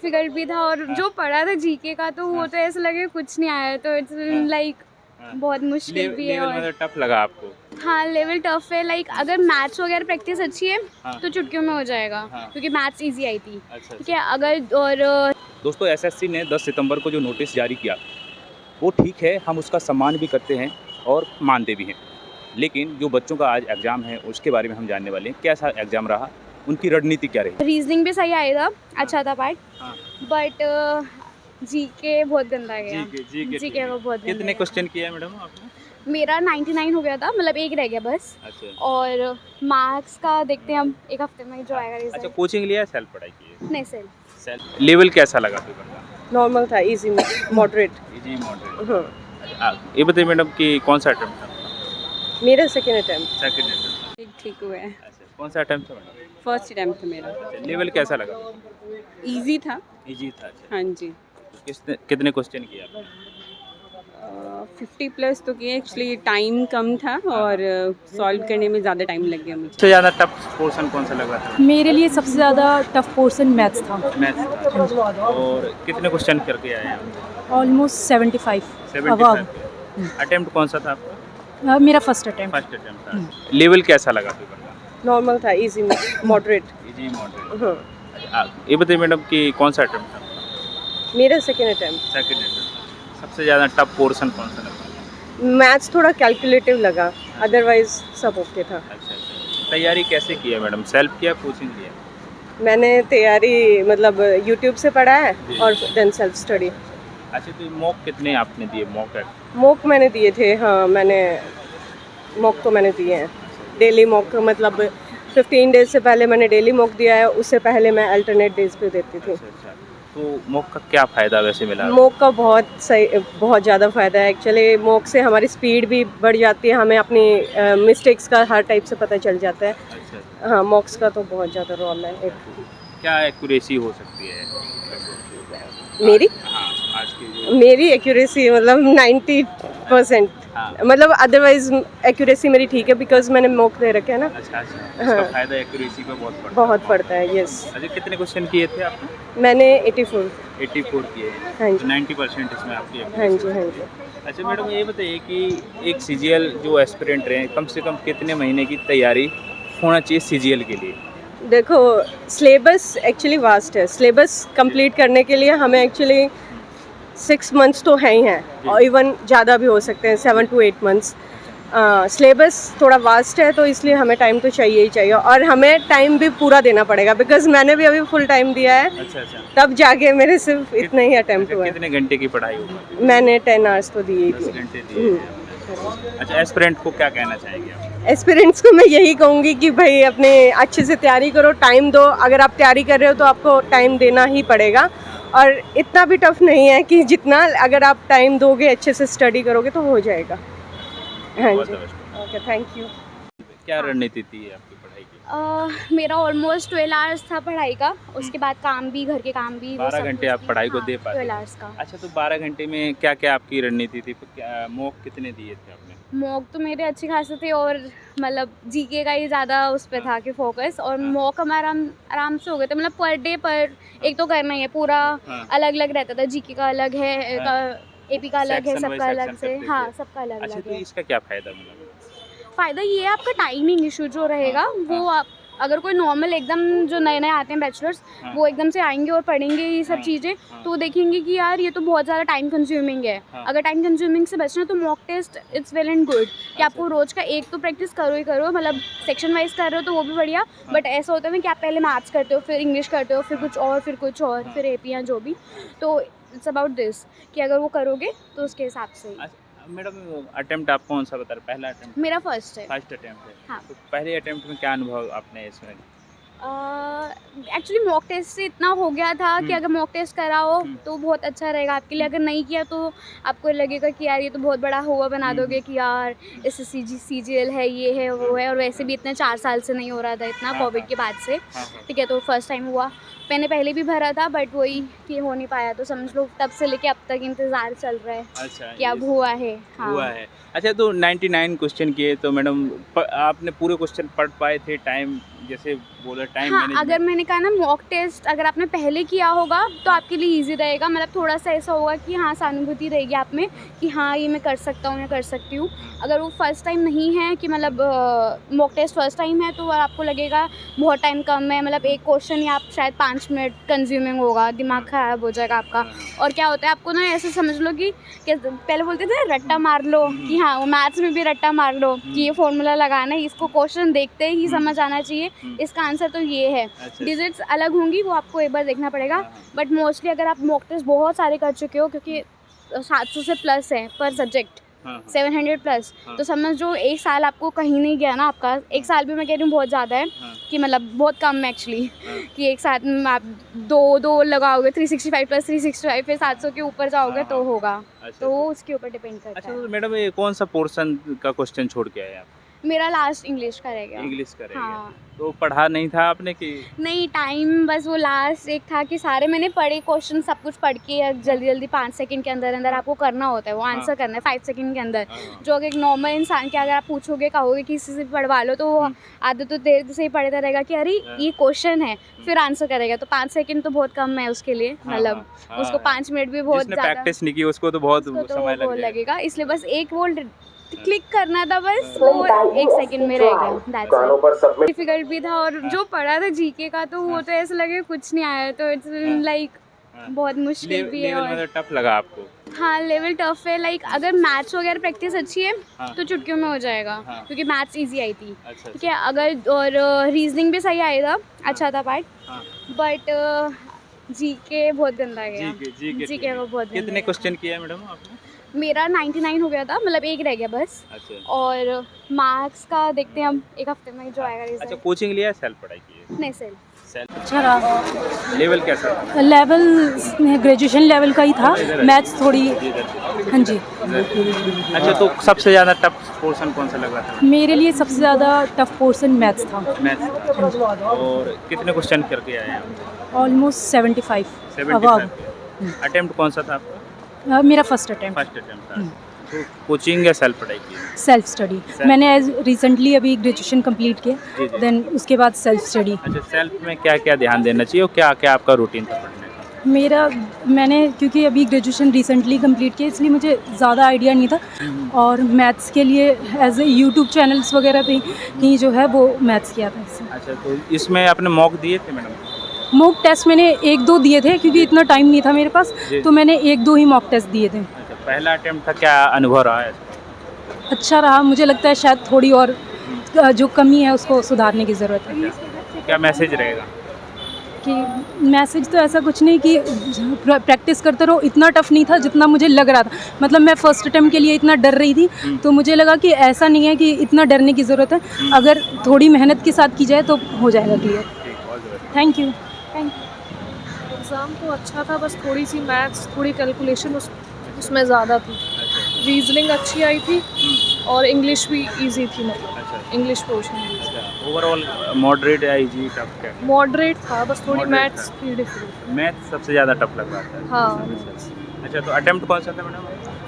Difficult भी था और जो पढ़ा था जीके का तो वो तो ऐसा लगे कुछ नहीं आया, तो इट्स लाइक बहुत मुश्किल भी है। लेवल और मतलब टफ लगा आपको? हाँ, लेवल टफ है। लाइक अगर मैथ्स वगैरह प्रैक्टिस अच्छी है तो चुटकियों में हो जाएगा, क्योंकि मैथ्स इजी आई थी। ठीक है, अगर और दोस्तों एसएससी ने 10 सितंबर को जो नोटिस जारी किया वो ठीक है, हम उसका सम्मान भी करते हैं और मानते भी हैं, लेकिन जो बच्चों का आज एग्ज़ाम है उसके बारे में हम जानने वाले हैं। कैसा एग्ज़ाम रहा, उनकी रणनीति क्या रही? रीजनिंग भी सही आया था, अच्छा था पार्ट, बट जीके बहुत गंदा गया। जीके वो बहुत गंदा कितने गया। क्वेश्चन किया है मैडम आपने? मेरा 99 हो गया था, मतलब एक रह गया बस। अच्छा और मार्क्स का देखते हैं हम एक हफ्ते में जो आएगा अच्छा, रिजल्ट। कोचिंग लिया है, सेल्फ पढ़ाई की है? नहीं सर, सेल्फ। लेवल कैसा लगा पेपर का? नॉर्मल था, इजी मॉडरेट। Easy moderate. हाँ, अच्छा, ये बताइए मैडम कि कौन सा अटेम्प्ट था? मेरा सेकेंड अटैम्प्ट। Second attempt. ठीक हुआ है। अच्छा, कौन सा अटेम्प्ट था मैडम? फर्स्ट अटैम्प्ट था मेरा। अच्छा, लेवल कैसा लगा? इजी था। इजी था। अच्छा, हाँ जी। कितने क्वेश्चन किए आपने? 50 प्लस तो किए, एक्चुअली टाइम कम था और सॉल्व करने में ज़्यादा टाइम लग गया मुझे। सबसे ज़्यादा टफ पोर्शन कौन सा लगा था? मेरे लिए सबसे ज़्यादा टफ पोर्शन मैथ्स था। मैथ्स था। और कितने क्वेश्चन करके आए आप? Almost 75 above. 75। अटेम्प्ट कौन सा था आपका? मेरा फर्स्ट अटेम्प्ट। फर्स्ट अटेम्प्ट था। लेवल कैसा लगा पेपर का? नॉर्मल था, इजी मॉडरेट। Easy moderate. हाँ, अच्छा, ये बताइए मैडम कि कौन सा अटेम्प्ट था? मेरा सेकेंड अटैम्प्ट। Second attempt. सबसे ज़्यादा टफ पोर्शन कौन सा लगा? मैथ्स थोड़ा कैलकुलेटिव लगा, अदरवाइज सब ओके था। अच्छा अच्छा, तैयारी कैसे की है मैडम? सेल्फ किया, कोचिंग लिया? मैंने तैयारी मतलब यूट्यूब से पढ़ा है और देन सेल्फ स्टडी। अच्छा, तो मॉक कितने आपने दिए? मॉक मैंने दिए थे, हाँ मैंने मॉक तो मैंने दिए हैं। डेली मॉक मतलब 15 डेज से पहले मैंने डेली मॉक दिया है, उससे पहले मैं अल्टरनेट डेज पे देती थी। अच्छा, तो मॉक का क्या फ़ायदा वैसे मिला? मॉक का बहुत सही, बहुत ज़्यादा फ़ायदा है एक्चुअली। मॉक से हमारी स्पीड भी बढ़ जाती है, हमें अपनी मिस्टेक्स का हर टाइप से पता चल जाता है। अच्छा, हाँ, मॉक्स का तो बहुत ज़्यादा रोल है। एक क्या एक्यूरेसी हो सकती है मेरी हाँ आज की जो मेरी एक्यूरेसी मतलब 90%। हाँ। मतलब अदरवाइज एक्यूरेसी मेरी ठीक है, बिकॉज मैंने मॉक दे रखे हैं ना। अच्छा इसका फायदा एक्यूरेसी पे बहुत पड़ता है। बहुत पड़ता है, यस। अच्छा, कितने क्वेश्चन किए थे आपने? मैंने 84। 84 किए हैं। हाँ जी। तो 90% इसमें आपकी हाँ accuracy जी, हाँ है। जी। अच्छा मैडम, ये बताइए कि एक सीजीएल जो एस्पिरेंट रहे, कम से कम कितने महीने की तैयारी होना चाहिए सीजीएल के लिए? देखो, सिलेबस एक्चुअली वास्ट है। सिलेबस कंप्लीट करने के लिए हमें एक्चुअली 6 मंथ्स तो हैं ही हैं, और इवन ज़्यादा भी हो सकते हैं, 7 to 8 मंथ्स। सिलेबस थोड़ा वास्ट है, तो इसलिए हमें टाइम तो चाहिए ही चाहिए, और हमें टाइम भी पूरा देना पड़ेगा, बिकॉज मैंने भी अभी फुल टाइम दिया है। अच्छा, तब जाके मेरे सिर्फ इतने ही अटेम्प्ट हुए। कितने घंटे की पढ़ाई होगी? मैंने 10 आवर्स तो दिए ही 10 थी। घंटे दिए हैं आपने। अच्छा, एस्पिरेंट को क्या कहना चाहेंगे आप? एस्पिरेंट्स को मैं यही कहूँगी कि भाई अपने अच्छे से तैयारी करो, टाइम दो। अगर आप तैयारी कर रहे हो तो आपको टाइम देना ही पड़ेगा, और इतना भी टफ नहीं है कि जितना, अगर आप टाइम दोगे, अच्छे से स्टडी करोगे तो हो जाएगा। हाँ जी, ओके, थैंक यू। क्या रणनीति थी आपकी पढ़ाई की? मेरा ऑलमोस्ट 12 आवर्स था पढ़ाई का, उसके बाद काम भी, घर के काम भी। 12 घंटे आप पढ़ाई को दे पाते? 12 आवर्स का। अच्छा, तो 12 घंटे में क्या क्या आपकी रणनीति थी? मॉक कितने दिए थे आपने? मॉक तो मेरे अच्छे खासे थे, और मतलब जीके का ही ज़्यादा उस पर था कि फोकस, और मॉक हमारा आराम से हो गए थे। मतलब पर डे पर एक तो करना ही है पूरा। अलग अलग रहता था, जीके का अलग है, एपी का अलग है, Section by सबका अलग section से। करते हाँ, थे। सबका अलग अच्छा, अलग तो है। इसका क्या फायदा मिला? फ़ायदा ये है, आपका टाइमिंग इशू जो रहेगा वो आप, अगर कोई नॉर्मल एकदम जो नए नए आते हैं बैचलर्स, वो एकदम से आएंगे और पढ़ेंगे ये सब चीज़ें, तो देखेंगे कि यार ये तो बहुत ज़्यादा टाइम कंज्यूमिंग है। अगर टाइम कंज्यूमिंग से बचना तो mock test it's well and good, कि आपको रोज़ का एक तो प्रैक्टिस करो ही करो, मतलब सेक्शन वाइज कर रहे हो तो वो भी बढ़िया। बट ऐसा होता है ना कि आप पहले मैथ्स करते हो, फिर इंग्लिश करते हो, फिर कुछ और, फिर कुछ और, फिर एपी या जो भी। तो इट्स अबाउट दिस कि अगर वो करोगे तो उसके हिसाब से ही। मैडम, अटेम्प्ट आप कौन सा बता रहे? पहला अटेम्प्ट? मेरा फर्स्ट है। फर्स्ट अटेम्प्ट है। हाँ। तो पहले अटेम्प्ट में क्या अनुभव आपने इसमें? एक्चुअली मॉक टेस्ट से इतना हो गया था कि अगर मॉक टेस्ट कराओ तो बहुत अच्छा रहेगा आपके लिए। अगर नहीं किया तो आपको लगेगा कि यार ये तो बहुत बड़ा हुआ बना दोगे कि यार इससे सीजीएल है, ये है, वो है, और वैसे भी इतने 4 साल से नहीं हो रहा था इतना, कोविड के बाद से। ठीक है, तो फर्स्ट टाइम हुआ मैंने पहले भी भरा था बट वही कि हो नहीं पाया, तो समझ लो तब से लेके अब तक इंतज़ार चल रहा है अच्छा कि अब हुआ है। हाँ हुआ है। अच्छा, तो 99 क्वेश्चन किए तो मैडम आपने पूरे क्वेश्चन पढ़ पाए थे? टाइम जैसे बोला टाइम हाँ, मैनेजमेंट। अगर मैंने कहा ना मॉक टेस्ट अगर आपने पहले किया होगा तो आपके लिए इजी रहेगा, मतलब थोड़ा सा ऐसा होगा कि हाँ सहानुभूति रहेगी आप में कि हाँ ये मैं कर सकता हूँ या कर सकती हूँ। अगर वो फर्स्ट टाइम नहीं है कि मतलब मॉक टेस्ट फर्स्ट टाइम है तो आपको लगेगा बहुत टाइम कम है, मतलब एक क्वेश्चन या आप शायद 5 मिनट कंज्यूमिंग होगा, दिमाग ख़राब हो जाएगा आपका। और क्या होता है आपको ना ऐसे समझ लो कि पहले बोलते थे रट्टा मार लो, कि हाँ वो मैथ्स में भी रट्टा मार लो कि ये फॉर्मूला लगाना है, इसको क्वेश्चन देखते ही समझ आना चाहिए, इसका आंसर तो ये है। अच्छा। डिजिट्स अलग होंगी वो आपको एक बार देखना पड़ेगा, बट मोस्टली अगर आप मॉक टेस्ट बहुत सारे कर चुके हो, क्योंकि 700 से प्लस है पर सब्जेक्ट, 700 प्लस, तो समझ जो एक साल आपको कहीं नहीं गया ना आपका, एक साल भी मैं कह रही हूँ बहुत ज़्यादा है कि मतलब बहुत कम है एक्चुअली, कि एक साथ में आप दो लगाओगे 365 प्लस 365 फिर 700 के ऊपर जाओगे तो होगा। तो वो उसके ऊपर डिपेंड करता अच्छा, है। तो मैडम ये कौन सा पोर्शन का क्वेश्चन छोड़ के आए आप? मेरा लास्ट इंग्लिश का रह गया। इंग्लिश का रह गया। हाँ। तो पढ़ा नहीं था आपने कि? नहीं, टाइम बस वो लास्ट एक था कि सारे मैंने पढ़े क्वेश्चन, सब कुछ पढ़ के जल्दी जल्दी 5 सेकंड के अंदर अंदर आपको करना होता है, वो आंसर करना है 5 सेकंड के अंदर। जो कि एक नॉर्मल इंसान के अगर आप पूछोगे कहोगे किसी से भी पढ़वा लो तो वो आधे तो देर से ही पढ़ता रहेगा कि अरे ये क्वेश्चन है, फिर आंसर करेगा, तो 5 सेकंड तो बहुत कम है उसके लिए, मतलब उसको 5 मिनट भी बहुत जिसने ज़्यादा प्रैक्टिस नहीं की उसको तो बहुत उसको तो समय वो लग जाएगा। लगेगा, इसलिए बस एक वो क्लिक करना था, बस वो 1 सेकंड में रह गया, दैट्स इट। डिफिकल्ट भी था और जो पढ़ा था जीके का तो वो तो ऐसा लगे कुछ नहीं आया, तो इट्स लाइक बहुत मुश्किल भी है। लेवल और मतलब टफ लगा आपको? हाँ लेवल टफ है, लाइक अगर मैथ्स वगैरह प्रैक्टिस अच्छी है तो चुटकियों में हो जाएगा, क्योंकि मैथ्स इजी आई थी। अच्छा, ठीक है, अगर और रीजनिंग भी सही आया था, अच्छा था पार्ट, बट जीके बहुत गंदा गया। जीके को बहुत गंदा कितने गया। क्वेश्चन किया मैडम आपने? मेरा 99 हो गया था, मतलब एक रह गया बस। अच्छा। और मार्क्स का देखते हैं अब एक हफ्ते में जो आएगा अच्छा, रिजल्ट। कोचिंग लिया है, सेल्फ पढ़ाई की है? नहीं सेल्फ। सेल्फ। अच्छा रहा। लेवल कैसा था? लेवल ग्रेजुएशन लेवल का ही था, मैथ्स थोड़ी। हाँ जी। अच्छा, तो सबसे ज़्यादा टफ पोर्शन कौन सा लगा था? मेरे लिए सबसे ज़्यादा टफ पोर्शन मैथ्स था। मैथ्स। और कितने क्वेश्चन करके आए आप? Almost 75 above. अटेम्प्ट कौन सा था आपका? मेरा फर्स्ट अटेम्प्ट। फर्स्ट अटेम्प्ट था। तो कोचिंग या सेल्फ पढ़ाई की? Self study. मैंने रिसेंटली अभी ग्रेजुएशन कंप्लीट जी, किया, जी। देन उसके बाद सेल्फ स्टडी। अच्छा, सेल्फ में क्या क्या ध्यान देना चाहिए और क्या क्या आपका रूटीन था पढ़ने का? मैंने क्योंकि अभी ग्रेजुएशन रिसेंटली कंप्लीट किया इसलिए मुझे ज़्यादा आइडिया नहीं था, और मैथ्स के लिए एज ए यूट्यूब चैनल्स वगैरह पे ही जो है वो मैथ्स किया था इससे। अच्छा, तो इसमें आपने मॉक दिए थे मैडम? मॉक टेस्ट मैंने 1-2 दिए थे, क्योंकि इतना टाइम नहीं था मेरे पास, जी। तो मैंने 1-2 ही मॉक टेस्ट दिए थे। अच्छा, पहला अटेम्प्ट था, क्या अनुभव रहा है? अच्छा रहा, मुझे लगता है शायद थोड़ी और जो कमी है उसको सुधारने की ज़रूरत है। क्या मैसेज रहेगा? कि मैसेज तो ऐसा कुछ नहीं कि प्रैक्टिस करते रहो, इतना टफ नहीं था जितना मुझे लग रहा था। मतलब मैं फर्स्ट अटेम्प्ट के लिए इतना डर रही थी, तो मुझे लगा कि ऐसा नहीं है कि इतना डरने की ज़रूरत है, अगर थोड़ी मेहनत के साथ की जाए तो हो जाएगा क्लियर। Thank you. एग्ज़ाम तो अच्छा था, बस थोड़ी सी मैथ्स थोड़ी कैलकुलेशन उसमें ज़्यादा थी। रीजनिंग अच्छी आई थी और इंग्लिश भी इजी थी, मतलब इंग्लिश पोर्शन भी ओवरऑल मॉडरेट या इजी टफ क्या? मॉडरेट था, बस थोड़ी Moderate मैथ्स थी डिफिकल्ट। मैथ सबसे ज़्यादा टफ लग रहा था? हाँ, अच्छा, तो अटेम्प्ट कौन सा था madam?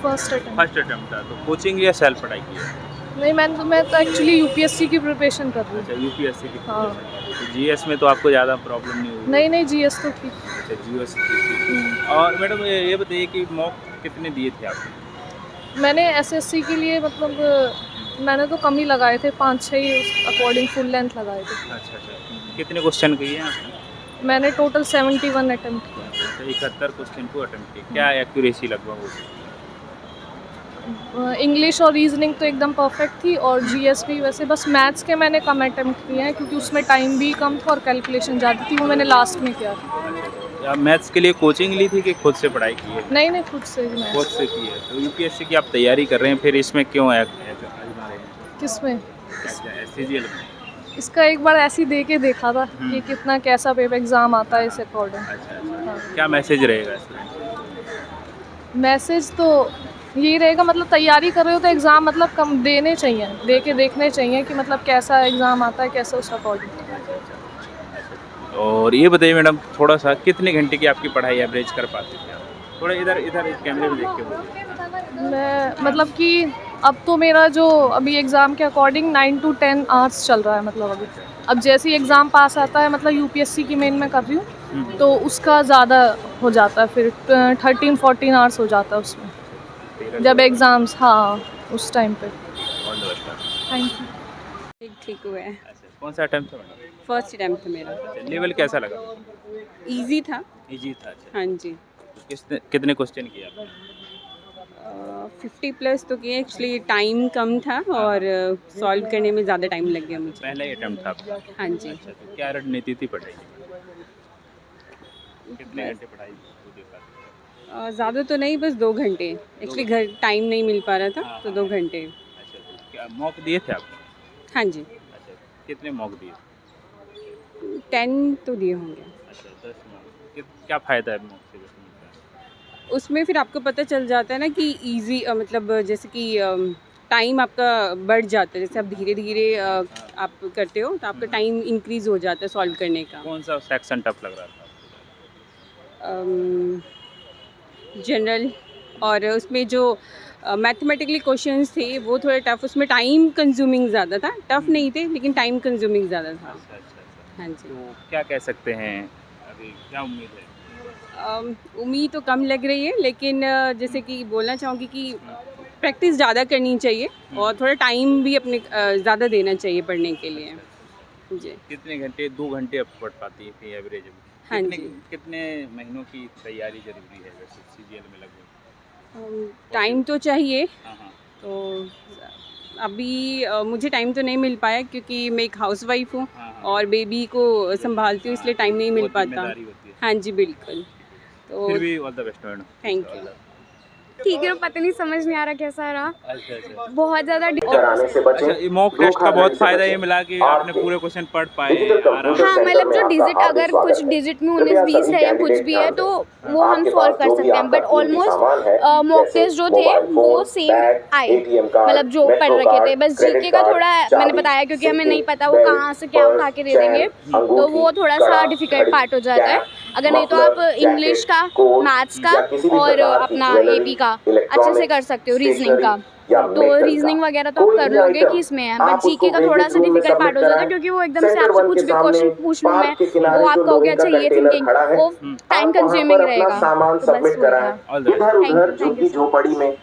First attempt. First attempt था। तो कोचिंग या सेल्फ पढ़ाई की है? नहीं, मैं तो एक्चुअली यूपीएससी की प्रिपरेशन कर रही हूँ। अच्छा, यूपीएससी की। हाँ। तो जीएस में तो आपको ज़्यादा प्रॉब्लम नहीं हुई? नहीं जीएस तो ठीक। अच्छा, जीएस की। और मैडम ये बताइए कि मॉक कितने दिए थे आपने? मैंने एसएससी के लिए मतलब मैंने तो कम ही लगाए थे, 5-6 ही उस अकॉर्डिंग फुल लेंथ लगाए थे। अच्छा, कितने क्वेश्चन किए हैं आपने? मैंने टोटल 71 अटेम्प्ट किया। अच्छा, 71 क्वेश्चन को अटेम्प्ट किए। क्या एक्यूरेसी लगभग होगी? इंग्लिश और रीजनिंग तो एकदम परफेक्ट थी, और जीएस भी वैसे, बस मैथ्स के मैंने कम अटेम्प्ट किए हैं क्योंकि उसमें टाइम भी कम था और कैलकुलेशन ज़्यादा थी, वो मैंने लास्ट में किया था। आप मैथ्स के लिए कोचिंग ली थी कि खुद से पढ़ाई की है? नहीं खुद से ही खुद मैथ्स। से की है। तो यूपीएससी की आप तैयारी कर रहे हैं, फिर इसमें क्यों आजमा रहे हैं? किसमें? SCGL में? इसका एक बार ऐसे ही दे के देखा था कि कितना कैसा पेपर एग्ज़ाम आता है इस अकॉर्डिंग। अच्छा, क्या मैसेज रहेगा इसमें? मैसेज तो यही रहेगा, मतलब तैयारी कर रहे हो तो एग्ज़ाम मतलब कम देने चाहिए, दे के देखने चाहिए कि मतलब कैसा एग्ज़ाम आता है, कैसा उस अकॉर्डिंग। और ये बताइए मैडम, थोड़ा सा कितने घंटे की आपकी पढ़ाई एवरेज कर पाते थे आप? थोड़ा इधर इधर इस कैमरे में देख के बोलिए। मैं मतलब कि अब तो मेरा जो अभी एग्ज़ाम के अकॉर्डिंग 9 to 10 आवर्स चल रहा है मतलब अभी। अब जैसे ही एग्ज़ाम पास आता है मतलब यूपीएससी की मेन मैं कर रही हूँ तो उसका ज़्यादा हो जाता है, फिर 13-14 आवर्स हो जाता है उसमें जब एग्ज़ाम्स, हाँ उस टाइम पे। All the best. Thank you. ठीक ठीक हुआ है। अच्छा, कौन सा अटेम्प्ट था मैडम? फर्स्ट अटैम्प्ट था मेरा। लेवल कैसा लगा? इजी था। इजी था। अच्छा, हाँ जी। कितने क्वेश्चन किए आपने? 50 प्लस तो किए, एक्चुअली टाइम कम था और सॉल्व करने में ज़्यादा टाइम लग गया मुझे। पहला ही अटेम्प्ट था आपका? हाँ जी। अच्छा, तो क्या रणनीति थी पढ़ाई की? कितने घंटे पढ़ाई होती है? ज़्यादा तो नहीं, बस 2 घंटे। एक्चुअली घर टाइम नहीं मिल पा रहा था तो 2 घंटे। अच्छा, तो क्या मॉक दिए थे आपने? हाँ जी। अच्छा, कितने मॉक दिए? 10 तो दिए होंगे। अच्छा, 10 मॉक। क्या फ़ायदा है मॉक से वैसे मिलता है? उसमें फिर आपको पता चल जाता है ना कि इजी मतलब जैसे कि टाइम आपका बढ़ जाता है। जैसे आप धीरे धीरे आप करते हो तो आपका टाइम इंक्रीज़ हो जाता है सॉल्व करने का। कौन सा सेक्शन टफ लग रहा था आपको? जनरल, और उसमें जो मैथमेटिकली क्वेश्चंस थे वो थोड़े टफ, उसमें टाइम कंज्यूमिंग ज़्यादा था। टफ नहीं थे लेकिन टाइम कंज्यूमिंग ज़्यादा था। अच्छा, अच्छा, अच्छा। हाँ जी। तो क्या कह सकते हैं, अभी क्या उम्मीद है? उम्मीद तो कम लग रही है लेकिन जैसे कि बोलना चाहूँगी कि प्रैक्टिस ज़्यादा करनी चाहिए और थोड़ा टाइम भी अपने ज़्यादा देना चाहिए पढ़ने के लिए। जी। कितने घंटे? 2 घंटे आप पढ़ पाती थी एवरेज में? हाँ कितने जी। कितने महीनों की तैयारी ज़रूरी है वैसे सीजीएल में लगभग? टाइम तो चाहिए, हाँ, हाँ। तो अभी मुझे टाइम तो नहीं मिल पाया क्योंकि मैं एक हाउसवाइफ हूँ हाँ, हाँ। और बेबी को संभालती हूँ, इसलिए टाइम नहीं मिल बहुत पाता। जिम्मेदारी होती है। हाँ जी, बिल्कुल। तो फिर भी all the best madam. Thank you. ठीक है, पता नहीं समझ नहीं आ रहा कैसा रहा, अच्छा, अच्छा। बहुत ज़्यादा कराने से बचें। अच्छा, ये मॉक टेस्ट का बहुत फ़ायदा ये मिला कि आपने पूरे क्वेश्चन पढ़ पाए आराम से। हाँ, मतलब जो डिजिट अगर कुछ डिजिट में 19-20 है या कुछ भी है तो वो हम सॉल्व कर सकते हैं, बट ऑलमोस्ट मॉक टेस्ट जो थे वो सेम आए, मतलब जो पढ़ रखे थे। बस जीके का थोड़ा मैंने बताया क्योंकि हमें नहीं पता वो कहाँ से क्या उठा के दे देंगे, तो वो थोड़ा सा डिफिकल्ट पार्ट हो जाता है। अगर नहीं तो आप इंग्लिश का, मैथ्स का और अपना एपी का अच्छे से कर सकते हो, रीजनिंग का। तो रीजनिंग वगैरह तो आप कर लोगे कि इसमें है, बट जीके का थोड़ा सा डिफिकल्ट पार्ट हो जाता है क्योंकि वो एकदम से आपसे कुछ भी क्वेश्चन पूछ लूँ मैं, वो आप कहोगे अच्छा ये थिंकिंग, वो टाइम कंज्यूमिंग रहेगा। तो बस वही था। All the best. इधर उधर Thank you, झुग्गी झोपड़ी में